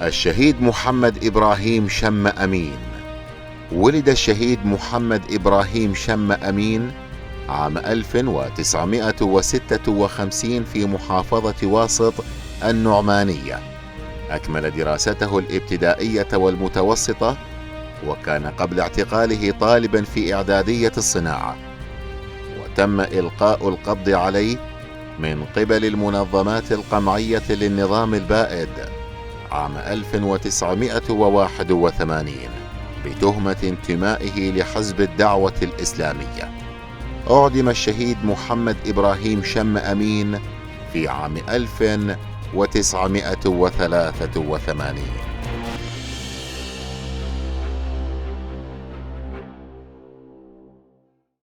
الشهيد محمد إبراهيم شم أمين. ولد الشهيد محمد إبراهيم شم أمين عام 1956 في محافظة واسط النعمانية. أكمل دراسته الابتدائية والمتوسطة، وكان قبل اعتقاله طالبا في إعدادية الصناعة، وتم إلقاء القبض عليه من قبل المنظمات القمعية للنظام البائد عام 1981 بتهمة انتمائه لحزب الدعوة الإسلامية. أعدم الشهيد محمد إبراهيم شم أمين في عام 1983.